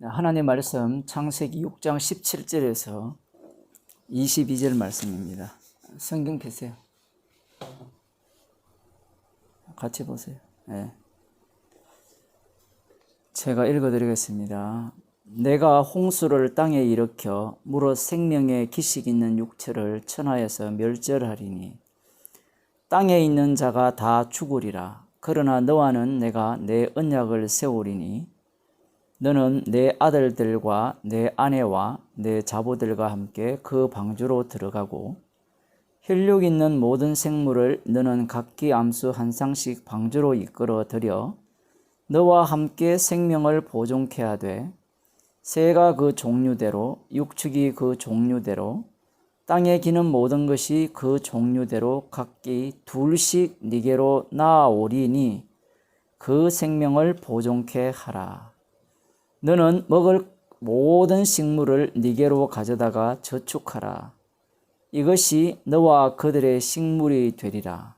하나님 말씀 창세기 6장 17절에서 22절 말씀입니다. 성경 펴세요. 같이 보세요. 네. 제가 읽어드리겠습니다. 내가 홍수를 땅에 일으켜 무릇 생명의 기식 있는 육체를 천하에서 멸절하리니 땅에 있는 자가 다 죽으리라. 그러나 너와는 내가 내 언약을 세우리니 너는 내 아들들과 내 아내와 내 자보들과 함께 그 방주로 들어가고 혈육 있는 모든 생물을 너는 각기 암수 한 쌍씩 방주로 이끌어 들여 너와 함께 생명을 보존케 하되 새가 그 종류대로 육축이 그 종류대로 땅에 기는 모든 것이 그 종류대로 각기 둘씩 네게로 나아오리니 그 생명을 보존케 하라. 너는 먹을 모든 식물을 네게로 가져다가 저축하라. 이것이 너와 그들의 식물이 되리라.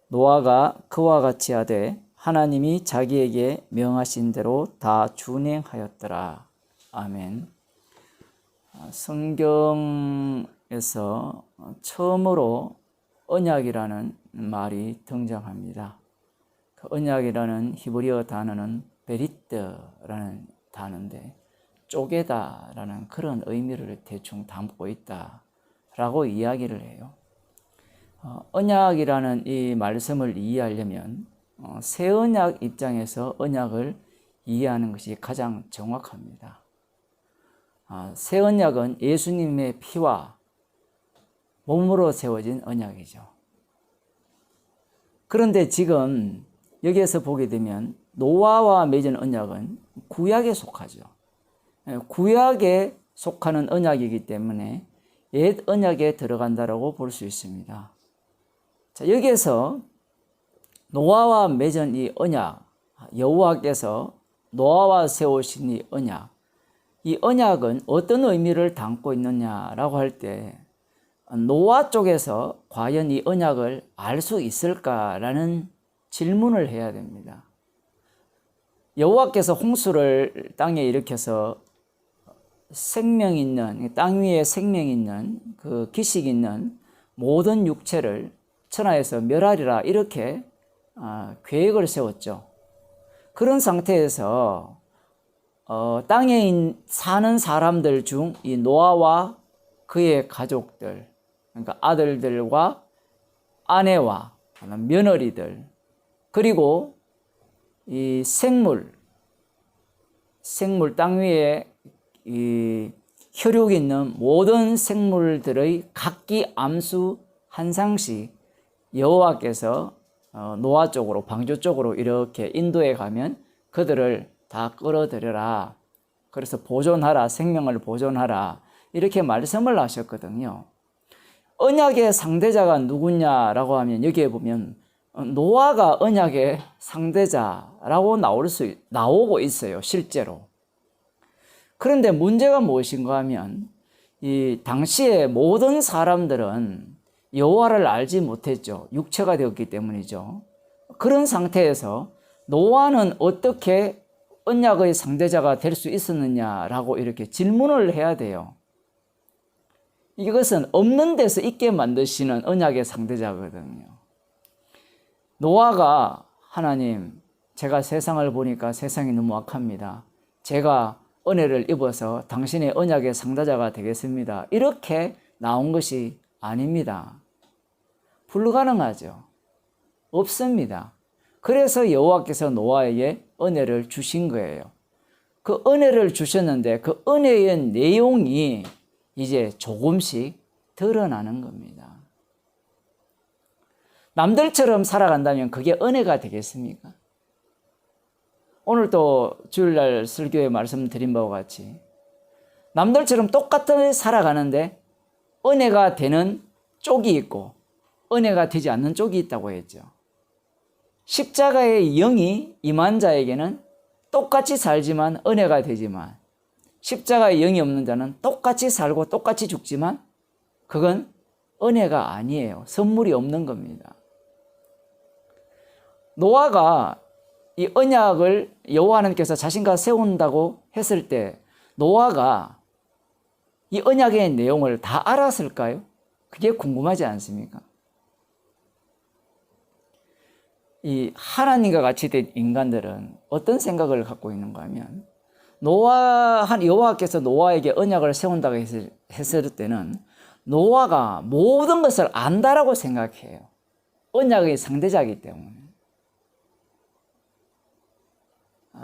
노아가 그와 같이 하되 하나님이 자기에게 명하신 대로 다 준행하였더라. 아멘. 성경에서 처음으로 언약이라는 말이 등장합니다. 그 언약이라는 히브리어 단어는 베리트라는 단어인데 쪼개다라는 그런 의미를 대충 담고 있다라고 이야기를 해요. 언약이라는 이 말씀을 이해하려면 새 언약 입장에서 언약을 이해하는 것이 가장 정확합니다. 새 언약은 예수님의 피와 몸으로 세워진 언약이죠. 그런데 지금 여기에서 보게 되면 노아와 맺은 언약은 구약에 속하죠. 구약에 속하는 언약이기 때문에 옛 언약에 들어간다라고 볼 수 있습니다. 자, 여기에서 노아와 맺은 이 언약, 여호와께서 노아와 세우신 이 언약은 어떤 의미를 담고 있느냐라고 할 때 노아 쪽에서 과연 이 언약을 알 수 있을까라는 질문을 해야 됩니다. 여호와께서 홍수를 땅에 일으켜서 생명 있는, 땅 위에 생명 있는 그 기식 있는 모든 육체를 천하에서 멸하리라 이렇게 계획을 세웠죠. 그런 상태에서 땅에 사는 사람들 중 이 노아와 그의 가족들, 그러니까 아들들과 아내와 며느리들, 그리고 이 생물 땅 위에 이 혈육 있는 모든 생물들의 각기 암수 한 쌍씩 여호와께서 노아 쪽으로, 방주 쪽으로 이렇게 인도해 가면 그들을 다 끌어들여라. 그래서 보존하라, 생명을 보존하라. 이렇게 말씀을 하셨거든요. 언약의 상대자가 누구냐라고 하면 여기에 보면 노아가 언약의 상대자라고 나오고 있어요, 실제로. 그런데 문제가 무엇인가 하면 이 당시에 모든 사람들은 여호와를 알지 못했죠. 육체가 되었기 때문이죠. 그런 상태에서 노아는 어떻게 언약의 상대자가 될 수 있었느냐라고 이렇게 질문을 해야 돼요. 이것은 없는 데서 있게 만드시는 언약의 상대자거든요. 노아가 하나님, 제가 세상을 보니까 세상이 너무 악합니다. 제가 은혜를 입어서 당신의 언약의 상대자가 되겠습니다. 이렇게 나온 것이 아닙니다. 불가능하죠. 없습니다. 그래서 여호와께서 노아에게 은혜를 주신 거예요. 그 은혜를 주셨는데 그 은혜의 내용이 이제 조금씩 드러나는 겁니다. 남들처럼 살아간다면 그게 은혜가 되겠습니까? 오늘 또 주일날 설교에 말씀드린 바와 같이 남들처럼 똑같이 살아가는데 은혜가 되는 쪽이 있고 은혜가 되지 않는 쪽이 있다고 했죠. 십자가의 영이 임한 자에게는 똑같이 살지만 은혜가 되지만 십자가의 영이 없는 자는 똑같이 살고 똑같이 죽지만 그건 은혜가 아니에요. 선물이 없는 겁니다. 노아가 이 언약을 여호와 하나님께서 자신과 세운다고 했을 때 노아가 이 언약의 내용을 다 알았을까요? 그게 궁금하지 않습니까? 이 하나님과 같이 된 인간들은 어떤 생각을 갖고 있는가 하면 여호와께서 노아에게 언약을 세운다고 했을 때는 노아가 모든 것을 안다라고 생각해요. 언약의 상대자이기 때문에.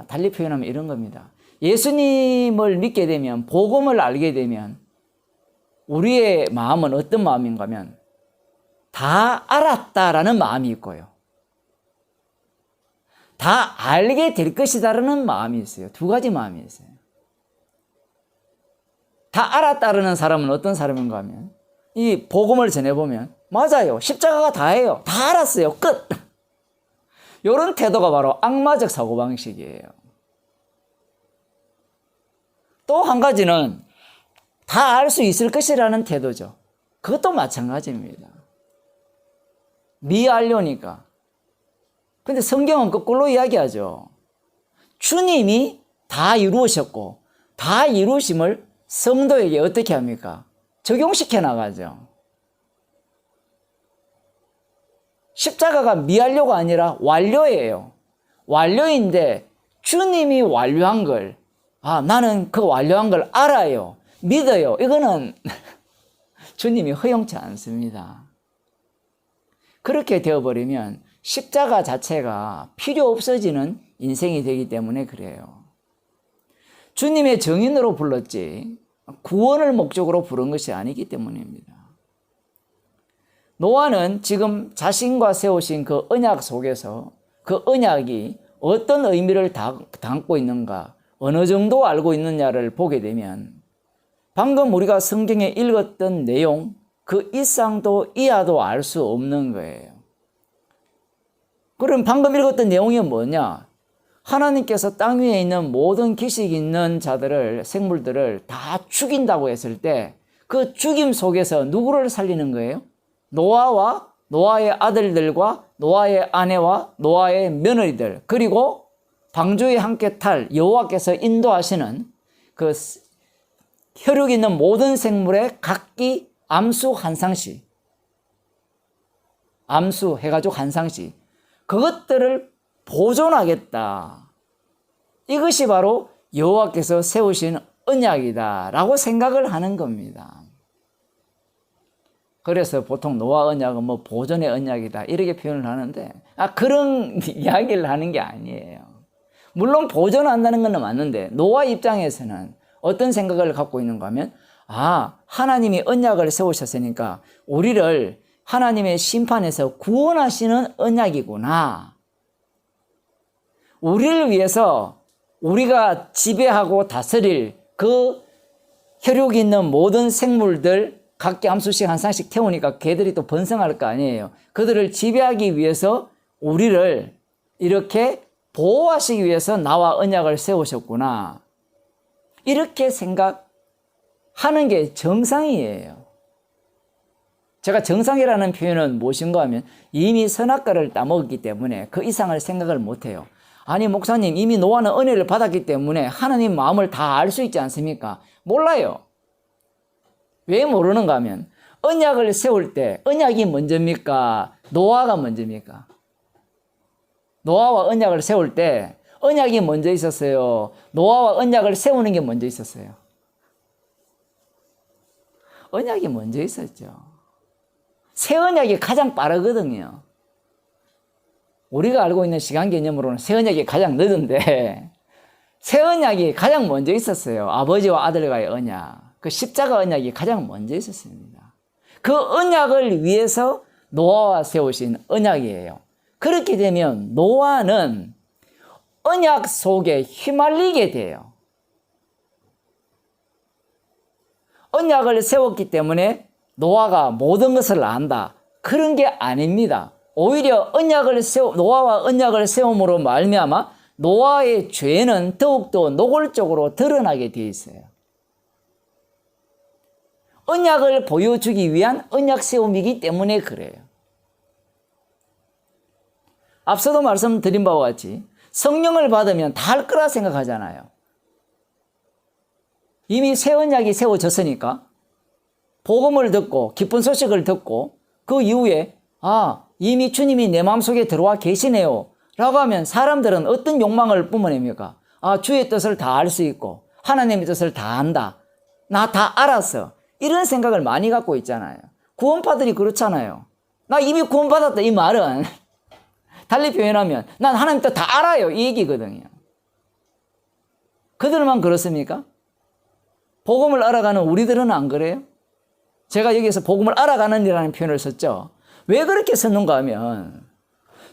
달리 표현하면 이런 겁니다. 예수님을 믿게 되면, 복음을 알게 되면 우리의 마음은 어떤 마음인가 하면 다 알았다라는 마음이 있고요. 다 알게 될 것이다라는 마음이 있어요. 두 가지 마음이 있어요. 다 알았다라는 사람은 어떤 사람인가 하면 이 복음을 전해보면 맞아요. 십자가가 다예요. 다 알았어요. 끝. 이런 태도가 바로 악마적 사고방식이에요. 또 한 가지는 다 알 수 있을 것이라는 태도죠. 그것도 마찬가지입니다. 미알려니까. 근데 성경은 거꾸로 이야기하죠. 주님이 다 이루으셨고 다 이루심을 성도에게 어떻게 합니까? 적용시켜 나가죠. 십자가가 미완료가 아니라 완료예요. 완료인데 주님이 완료한 걸 나는 그 완료한 걸 알아요. 믿어요. 이거는 주님이 허용치 않습니다. 그렇게 되어버리면 십자가 자체가 필요 없어지는 인생이 되기 때문에 그래요. 주님의 정인으로 불렀지 구원을 목적으로 부른 것이 아니기 때문입니다. 노아는 지금 자신과 세우신 그 언약 속에서 그 언약이 어떤 의미를 담고 있는가, 어느 정도 알고 있느냐를 보게 되면 방금 우리가 성경에 읽었던 내용 그 이상도 이하도 알 수 없는 거예요. 그럼 방금 읽었던 내용이 뭐냐? 하나님께서 땅 위에 있는 모든 기식 있는 자들을, 생물들을 다 죽인다고 했을 때 그 죽임 속에서 누구를 살리는 거예요? 노아와 노아의 아들들과 노아의 아내와 노아의 며느리들, 그리고 방주에 함께 탈 여호와께서 인도하시는 그 혈육 있는 모든 생물의 각기 암수 한 상씩, 암수 해가지고 한 상씩, 그것들을 보존하겠다. 이것이 바로 여호와께서 세우신 언약이다라고 생각을 하는 겁니다. 그래서 보통 노아 언약은 뭐 보존의 언약이다 이렇게 표현을 하는데 그런 이야기를 하는 게 아니에요. 물론 보존한다는 건 맞는데 노아 입장에서는 어떤 생각을 갖고 있는가 하면 하나님이 언약을 세우셨으니까 우리를 하나님의 심판에서 구원하시는 언약이구나. 우리를 위해서 우리가 지배하고 다스릴 그 혈육 있는 모든 생물들 각기 암수씩 한 쌍씩 태우니까 걔들이 또 번성할 거 아니에요. 그들을 지배하기 위해서 우리를 이렇게 보호하시기 위해서 나와 언약을 세우셨구나. 이렇게 생각하는 게 정상이에요. 제가 정상이라는 표현은 무엇인가 하면 이미 선악과를 따먹었기 때문에 그 이상을 생각을 못해요. 아니 목사님, 이미 노아는 은혜를 받았기 때문에 하나님 마음을 다 알 수 있지 않습니까? 몰라요. 왜 모르는가 하면 언약을 세울 때 언약이 먼저입니까? 노아가 먼저입니까? 노아와 언약을 세울 때 언약이 먼저 있었어요? 노아와 언약을 세우는 게 먼저 있었어요? 언약이 먼저 있었죠. 새 언약이 가장 빠르거든요. 우리가 알고 있는 시간 개념으로는 새 언약이 가장 늦은데 새 언약이 가장 먼저 있었어요. 아버지와 아들과의 언약. 그 십자가 언약이 가장 먼저 있었습니다. 그 언약을 위해서 노아와 세우신 언약이에요. 그렇게 되면 노아는 언약 속에 휘말리게 돼요. 언약을 세웠기 때문에 노아가 모든 것을 안다. 그런 게 아닙니다. 오히려 노아와 언약을 세움으로 말미암아 노아의 죄는 더욱더 노골적으로 드러나게 되어 있어요. 언약을 보여주기 위한 언약 세움이기 때문에 그래요. 앞서도 말씀드린 바와 같이 성령을 받으면 다 할 거라 생각하잖아요. 이미 새 언약이 세워졌으니까 복음을 듣고 기쁜 소식을 듣고 그 이후에 이미 주님이 내 마음속에 들어와 계시네요 라고 하면 사람들은 어떤 욕망을 뿜어냅니까? 주의 뜻을 다 알 수 있고 하나님의 뜻을 다 안다. 나 다 알았어. 이런 생각을 많이 갖고 있잖아요. 구원파들이 그렇잖아요. 나 이미 구원받았다 이 말은 달리 표현하면 난 하나님 뜻 다 알아요 이 얘기거든요. 그들만 그렇습니까? 복음을 알아가는 우리들은 안 그래요? 제가 여기서 복음을 알아가는 이라는 표현을 썼죠. 왜 그렇게 썼는가 하면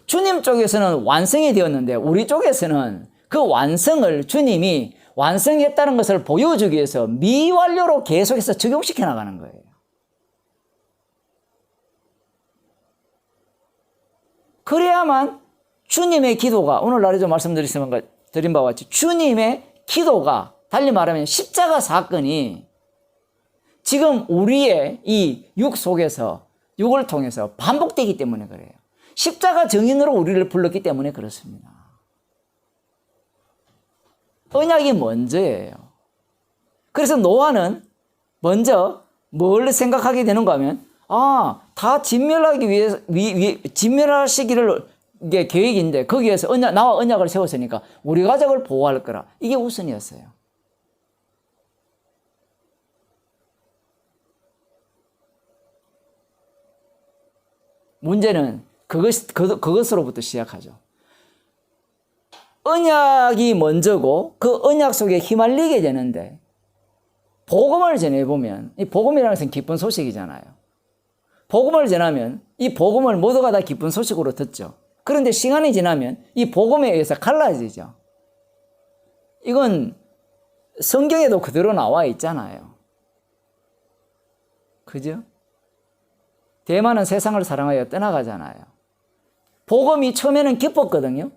주님 쪽에서는 완성이 되었는데 우리 쪽에서는 그 완성을 주님이 완성했다는 것을 보여주기 위해서 미완료로 계속해서 적용시켜 나가는 거예요. 그래야만 주님의 기도가 오늘날에도 말씀드린 바와 같이 주님의 기도가 달리 말하면 십자가 사건이 지금 우리의 이 육 속에서 육을 통해서 반복되기 때문에 그래요. 십자가 증인으로 우리를 불렀기 때문에 그렇습니다. 언약이 먼저예요. 그래서 노아는 먼저 뭘 생각하게 되는가 하면 다 진멸하기 위해서 진멸하시기를 이게 계획인데 거기에서 나와 언약을 세웠으니까 우리 가족을 보호할 거라. 이게 우선이었어요. 문제는 그것으로부터 시작하죠. 언약이 먼저고 그 언약 속에 휘말리게 되는데 복음을 전해보면 이 복음이라는 것은 기쁜 소식이잖아요. 복음을 전하면 이 복음을 모두가 다 기쁜 소식으로 듣죠. 그런데 시간이 지나면 이 복음에 의해서 갈라지죠. 이건 성경에도 그대로 나와 있잖아요. 그죠? 대만은 세상을 사랑하여 떠나가잖아요. 복음이 처음에는 기뻤거든요.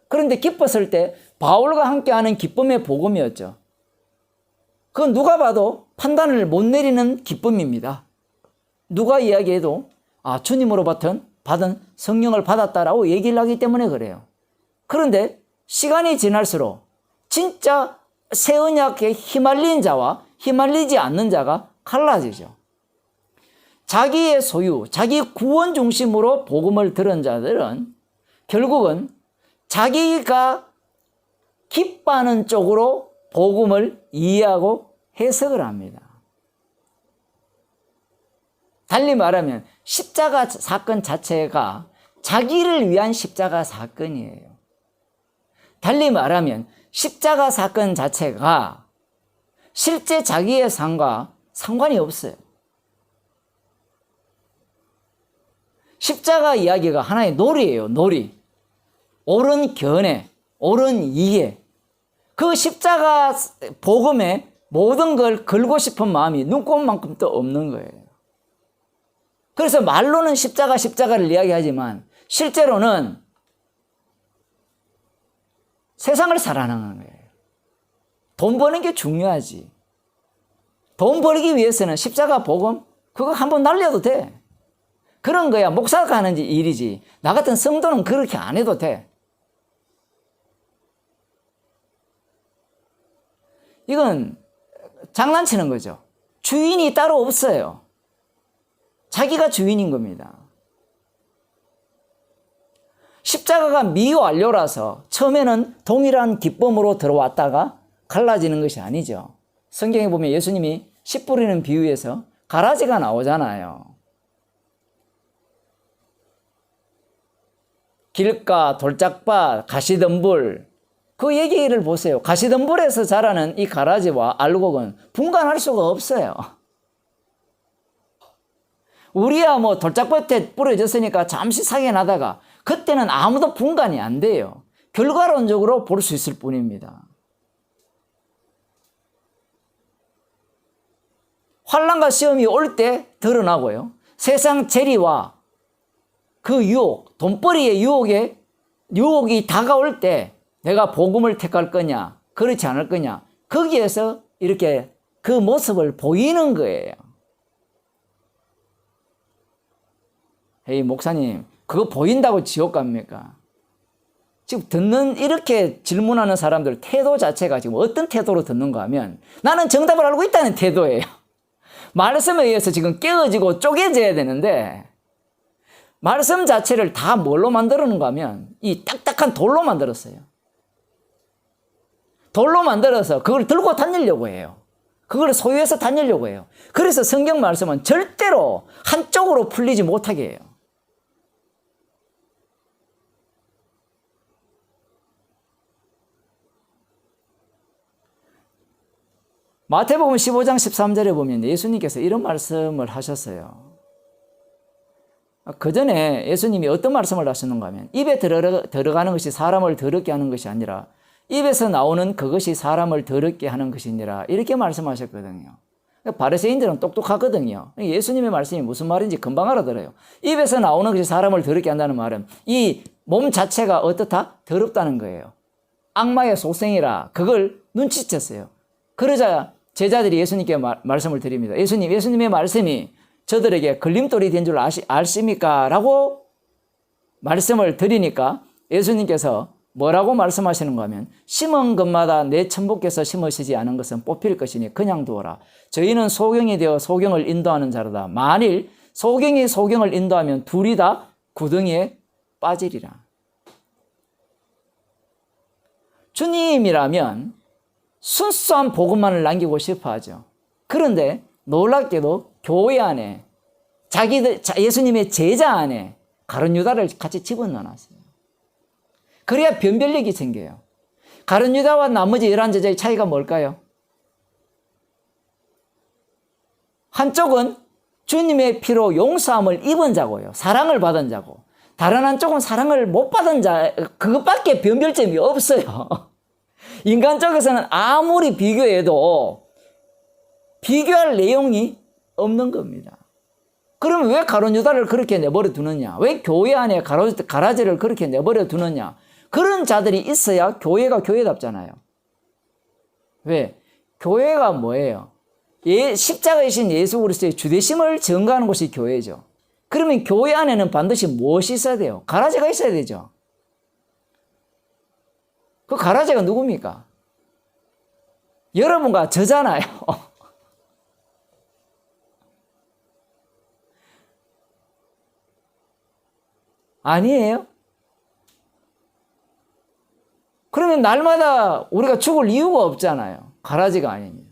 그런데 기뻤을 때 바울과 함께하는 기쁨의 복음이었죠. 그건 누가 봐도 판단을 못 내리는 기쁨입니다. 누가 이야기해도 주님으로 받은 성령을 받았다라고 얘기를 하기 때문에 그래요. 그런데 시간이 지날수록 진짜 새 언약에 휘말린 자와 휘말리지 않는 자가 갈라지죠. 자기의 소유, 자기 구원 중심으로 복음을 들은 자들은 결국은 자기가 기뻐하는 쪽으로 복음을 이해하고 해석을 합니다. 달리 말하면 십자가 사건 자체가 자기를 위한 십자가 사건이에요. 달리 말하면 십자가 사건 자체가 실제 자기의 삶과 상관이 없어요. 십자가 이야기가 하나의 놀이에요. 놀이. 옳은 견해, 옳은 이해. 그 십자가 복음에 모든 걸 걸고 싶은 마음이 눈꼽만큼도 없는 거예요. 그래서 말로는 십자가를 이야기하지만 실제로는 세상을 살아나는 거예요. 돈 버는 게 중요하지. 돈 벌기 위해서는 십자가 복음 그거 한번 날려도 돼. 그런 거야 목사가 하는 일이지. 나 같은 성도는 그렇게 안 해도 돼. 이건 장난치는 거죠. 주인이 따로 없어요. 자기가 주인인 겁니다. 십자가가 미완료라서 처음에는 동일한 기쁨으로 들어왔다가 갈라지는 것이 아니죠. 성경에 보면 예수님이 씨 뿌리는 비유에서 가라지가 나오잖아요. 길가, 돌짝밭, 가시덤불 그 얘기를 보세요. 가시덤불에서 자라는 이 가라지와 알곡은 분간할 수가 없어요. 우리야 돌짝밭에 뿌려졌으니까 잠시 사겨나다가 그때는 아무도 분간이 안 돼요. 결과론적으로 볼 수 있을 뿐입니다. 환난과 시험이 올 때 드러나고요. 세상 재리와 그 유혹, 돈벌이의 유혹이 다가올 때 내가 복음을 택할 거냐, 그렇지 않을 거냐, 거기에서 이렇게 그 모습을 보이는 거예요. 목사님, 그거 보인다고 지옥 갑니까? 지금 이렇게 질문하는 사람들 태도 자체가 지금 어떤 태도로 듣는가 하면 나는 정답을 알고 있다는 태도예요. 말씀에 의해서 지금 깨어지고 쪼개져야 되는데 말씀 자체를 다 뭘로 만들었는가 하면 이 딱딱한 돌로 만들었어요. 돌로 만들어서 그걸 들고 다니려고 해요. 그걸 소유해서 다니려고 해요. 그래서 성경 말씀은 절대로 한쪽으로 풀리지 못하게 해요. 마태복음 15장 13절에 보면 예수님께서 이런 말씀을 하셨어요. 그 전에 예수님이 어떤 말씀을 하셨는가 하면 입에 들어가는 것이 사람을 더럽게 하는 것이 아니라 입에서 나오는 그것이 사람을 더럽게 하는 것이니라 이렇게 말씀하셨거든요. 바리새인들은 똑똑하거든요. 예수님의 말씀이 무슨 말인지 금방 알아들어요. 입에서 나오는 것이 사람을 더럽게 한다는 말은 이 몸 자체가 어떻다? 더럽다는 거예요. 악마의 속성이라 그걸 눈치챘어요. 그러자 제자들이 예수님께 말씀을 드립니다. 예수님의 말씀이 저들에게 걸림돌이 된 줄 아십니까? 라고 말씀을 드리니까 예수님께서 뭐라고 말씀하시는가 하면 심은 것마다 내 천부께서 심으시지 않은 것은 뽑힐 것이니 그냥 두어라. 저희는 소경이 되어 소경을 인도하는 자로다. 만일 소경이 소경을 인도하면 둘이 다 구덩이에 빠지리라. 주님이라면 순수한 복음만을 남기고 싶어 하죠. 그런데 놀랍게도 교회 안에 예수님의 제자 안에 가룟 유다를 같이 집어넣어놨어요. 그래야 변별력이 생겨요. 가룟 유다와 나머지 11제자의 차이가 뭘까요? 한쪽은 주님의 피로 용서함을 입은 자고요. 사랑을 받은 자고. 다른 한쪽은 사랑을 못 받은 자, 그것밖에 변별점이 없어요. 인간적에서는 아무리 비교해도 비교할 내용이 없는 겁니다. 그러면 왜 가룟 유다를 그렇게 내버려 두느냐? 왜 교회 안에 가라지를 그렇게 내버려 두느냐? 그런 자들이 있어야 교회가 교회답잖아요. 왜? 교회가 뭐예요? 십자가이신 예수 그리스도의 주되심을 증거하는 곳이 교회죠. 그러면 교회 안에는 반드시 무엇이 있어야 돼요? 가라지가 있어야 되죠. 그 가라지가 누굽니까? 여러분과 저잖아요. 아니에요? 그러면 날마다 우리가 죽을 이유가 없잖아요. 가라지가 아닙니다.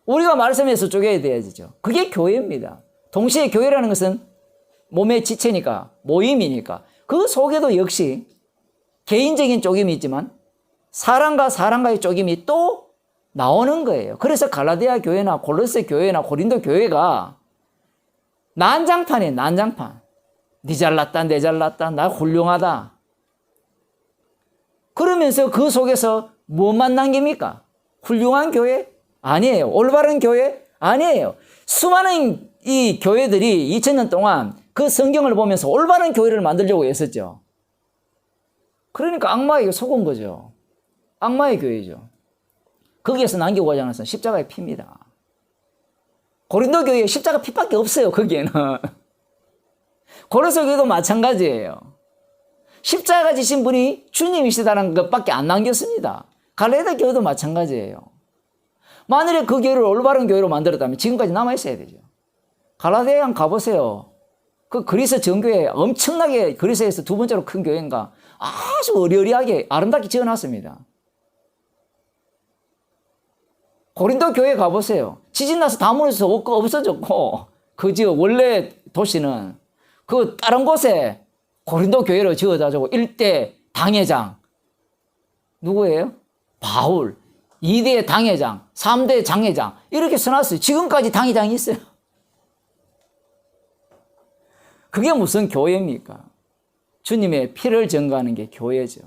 우리가 말씀에서 쪼개야 되죠. 그게 교회입니다. 동시에 교회라는 것은 몸의 지체니까, 모임이니까 그 속에도 역시 개인적인 쪼김이 있지만 사람과 사람과의 쪼김이 또 나오는 거예요. 그래서 갈라디아 교회나 골로새 교회나 고린도 교회가 난장판이에요. 난장판. 니 잘났다, 내 잘났다, 나 훌륭하다. 그러면서 그 속에서 무엇만 남깁니까? 훌륭한 교회? 아니에요. 올바른 교회? 아니에요. 수많은 이 교회들이 2000년 동안 그 성경을 보면서 올바른 교회를 만들려고 애썼죠. 그러니까 악마에게 속은 거죠. 악마의 교회죠. 거기에서 남기고 가지 않았어요. 십자가의 피입니다. 고린도 교회에 십자가 피밖에 없어요. 거기에는. 고린도 교회도 마찬가지예요. 십자가 지신 분이 주님이시다는 것밖에 안 남겼습니다. 갈라디아 교회도 마찬가지예요. 만일에 그 교회를 올바른 교회로 만들었다면 지금까지 남아있어야 되죠. 갈라디아에 가보세요. 그 그리스 정교회 엄청나게 그리스에서 두 번째로 큰 교회인가 아주 어리어리하게 아름답게 지어놨습니다. 고린도 교회 가보세요. 지진 나서 다 무너져서 없어졌고 그 지역 원래 도시는 그 다른 곳에 고린도 교회를 지어가지고 1대 당회장 누구예요? 바울. 2대 당회장, 3대 장회장 이렇게 써놨어요. 지금까지 당회장이 있어요. 그게 무슨 교회입니까? 주님의 피를 증거하는 게 교회죠.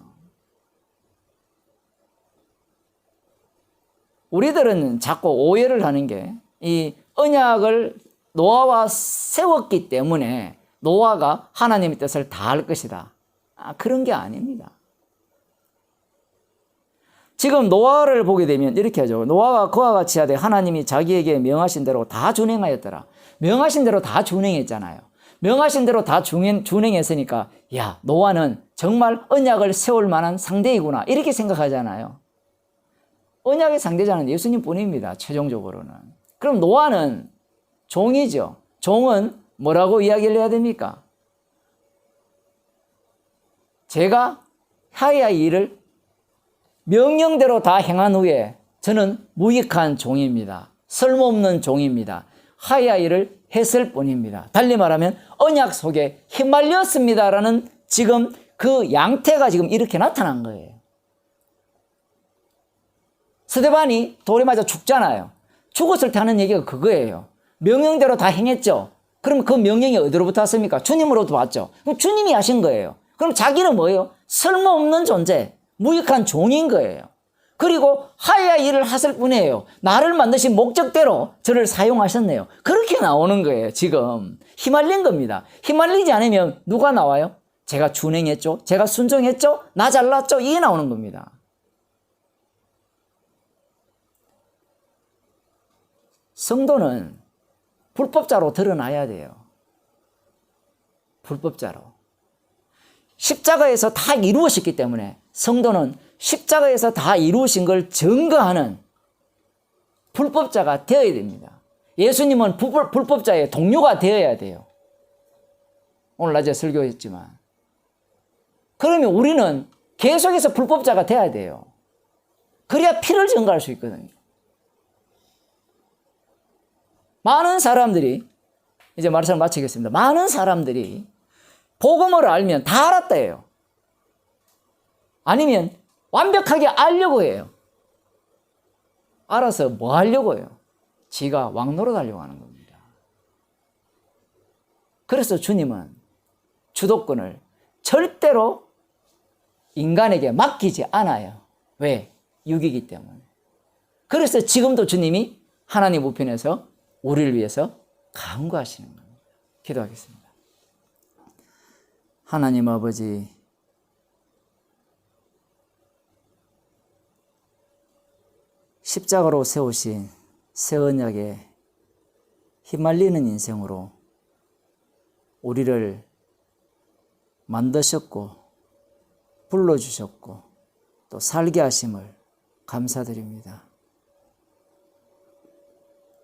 우리들은 자꾸 오해를 하는 게 이 언약을 노아와 세웠기 때문에 노아가 하나님의 뜻을 다 할 것이다. 그런 게 아닙니다. 지금 노아를 보게 되면 이렇게 하죠. 노아가 그와 같이 하되 하나님이 자기에게 명하신 대로 다 준행하였더라. 명하신 대로 다 준행했잖아요. 명하신 대로 다 준행했으니까 야, 노아는 정말 언약을 세울 만한 상대이구나 이렇게 생각하잖아요. 언약의 상대자는 예수님 뿐입니다. 최종적으로는. 그럼 노아는 종이죠. 종은 뭐라고 이야기를 해야 됩니까? 제가 하야의 일을 명령대로 다 행한 후에 저는 무익한 종입니다. 쓸모없는 종입니다. 하야의 일을 했을 뿐입니다. 달리 말하면 언약 속에 휘말렸습니다라는 지금 그 양태가 지금 이렇게 나타난 거예요. 스데반이 돌에 맞아 죽잖아요. 죽었을 때 하는 얘기가 그거예요. 명령대로 다 행했죠. 그럼 그 명령이 어디로부터 왔습니까? 주님으로부터 왔죠. 그럼 주님이 하신 거예요. 그럼 자기는 뭐예요? 쓸모없는 존재, 무익한 종인 거예요. 그리고 하야 일을 하실 뿐이에요. 나를 만드신 목적대로 저를 사용하셨네요. 그렇게 나오는 거예요. 지금 휘말린 겁니다. 휘말리지 않으면 누가 나와요? 제가 준행했죠. 제가 순종했죠. 나 잘났죠. 이게 나오는 겁니다. 성도는 불법자로 드러나야 돼요. 불법자로. 십자가에서 다 이루어졌기 때문에 성도는 십자가에서 다 이루어진 걸 증거하는 불법자가 되어야 됩니다. 예수님은 불법자의 동료가 되어야 돼요. 오늘 낮에 설교했지만. 그러면 우리는 계속해서 불법자가 돼야 돼요. 그래야 피를 증거할 수 있거든요. 많은 사람들이, 이제 말씀을 마치겠습니다. 많은 사람들이 복음을 알면 다 알았다 해요. 아니면 완벽하게 알려고 해요. 알아서 뭐 하려고 해요? 지가 왕노릇 하려고 하는 겁니다. 그래서 주님은 주도권을 절대로 인간에게 맡기지 않아요. 왜? 육이기 때문에. 그래서 지금도 주님이 하나님 우편에서 우리를 위해서 간구하시는 겁니다. 기도하겠습니다. 하나님 아버지, 십자가로 세우신 새 언약에 휘말리는 인생으로 우리를 만드셨고 불러주셨고 또 살게 하심을 감사드립니다.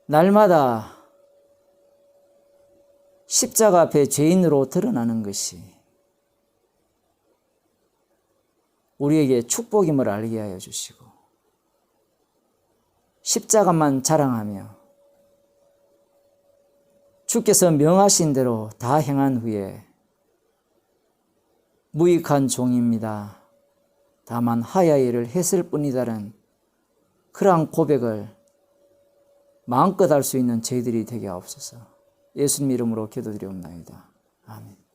날마다 십자가 앞에 죄인으로 드러나는 것이 우리에게 축복임을 알게 하여 주시고 십자가만 자랑하며 주께서 명하신 대로 다 행한 후에 무익한 종입니다. 다만 하야의 일을 했을 뿐이다라는 그러한 고백을 마음껏 할 수 있는 저희들이 되게 하옵소서. 예수님 이름으로 기도드리옵나이다. 아멘.